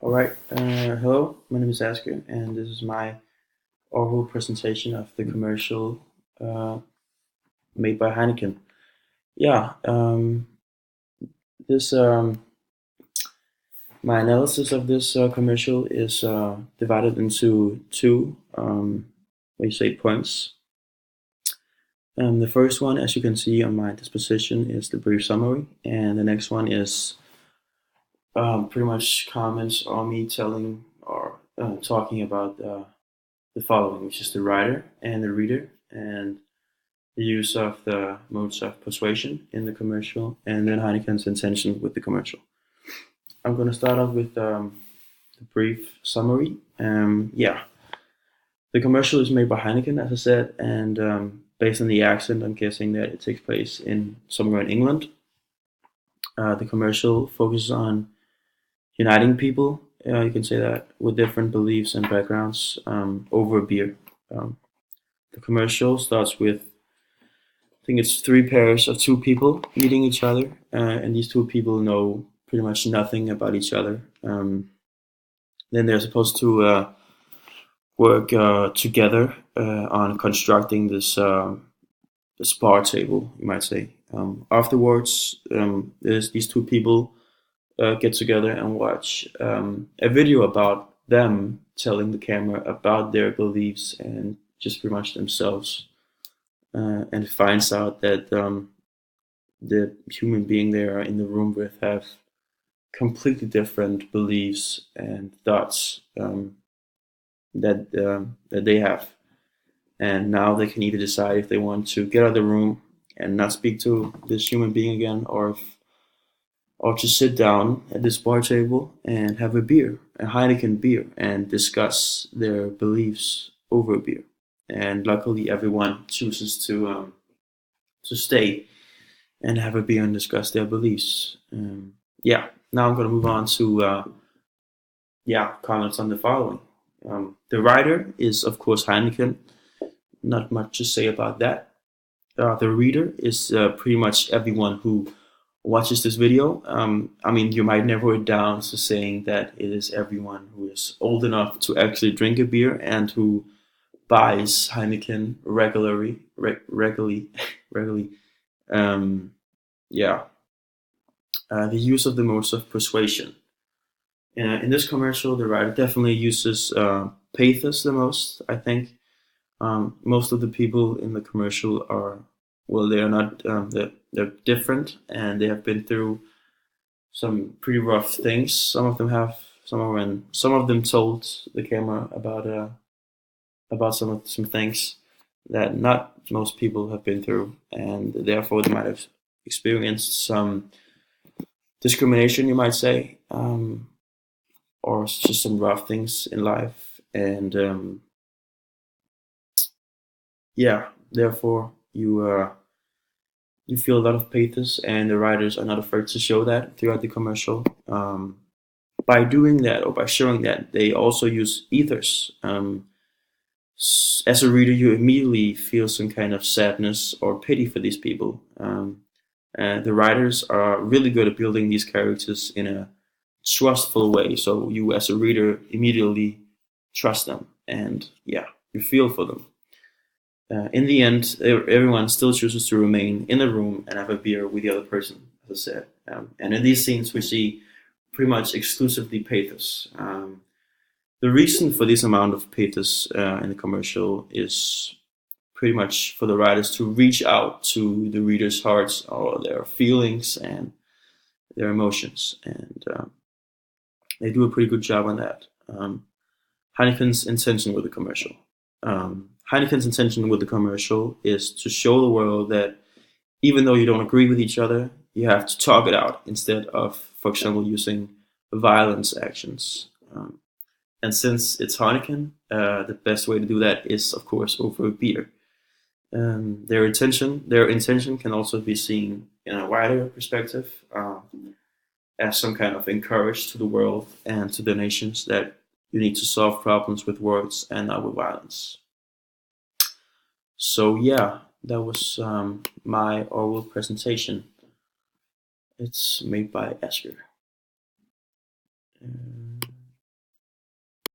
All right. Hello, my name is Asker, and this is my oral presentation of the commercial uh, made by Heineken. Yeah, this my analysis of this commercial is divided into two, what you say, points. The first one, as you can see on my disposition, is the brief summary, and the next one is pretty much comments on me telling or talking about the following, which is the writer and the reader, and the use of the modes of persuasion in the commercial, and then Heineken's intention with the commercial. I'm going to start off with the brief summary. The commercial is made by Heineken, as I said, and based on the accent, I'm guessing that it takes place in somewhere in England. The commercial focuses on uniting people, you can say that, with different beliefs and backgrounds over a beer. Um, the commercial starts with, I think it's three pairs of two people meeting each other, and these two people know pretty much nothing about each other. Then they're supposed to work together on constructing this bar table, you might say. Afterwards, these two people get together and watch a video about them telling the camera about their beliefs and just pretty much themselves. And it finds out that the human being they are in the room with have completely different beliefs and thoughts that they have, and now they can either decide if they want to get out of the room and not speak to this human being again, or to sit down at this bar table and have a beer, a Heineken beer, and discuss their beliefs over a beer. And luckily, everyone chooses to stay and have a beer and discuss their beliefs. Now I'm going to move on to comments on the following. The writer is, of course, Heineken. Not much to say about that. The reader is pretty much everyone who watches this video. I mean, you might narrow it down to saying that it is everyone who is old enough to actually drink a beer and who buys Heineken regularly. regularly. Um, yeah. The use of the modes of persuasion. In this commercial, the writer definitely uses pathos the most, I think. Most of the people in the commercial are, well, they are not, they're different and they have been through some pretty rough things. Some of them have, some of them told the camera about some things that not most people have been through, and therefore they might have experienced some discrimination, you might say, or just some rough things in life, and therefore you feel a lot of pathos, and the writers are not afraid to show that throughout the commercial. By doing that, or by showing that, they also use ethers. As a reader, you immediately feel some kind of sadness or pity for these people. The writers are really good at building these characters in a trustful way, so you, as a reader, immediately trust them, and you feel for them. In the end, everyone still chooses to remain in the room and have a beer with the other person, as I said. And in these scenes, we see pretty much exclusively pathos. The reason for this amount of pathos in the commercial is pretty much for the writers to reach out to the readers' hearts or their feelings and their emotions. And they do a pretty good job on that. Heineken's intention with the commercial. Heineken's intention with the commercial is to show the world that even though you don't agree with each other, you have to talk it out instead of, for example, using violence actions. And since it's Heineken, the best way to do that is, of course, over a beer. Their intention can also be seen in a wider perspective, as some kind of encourage to the world and to the nations that you need to solve problems with words and not with violence. So that was my oral presentation. It's made by Asker.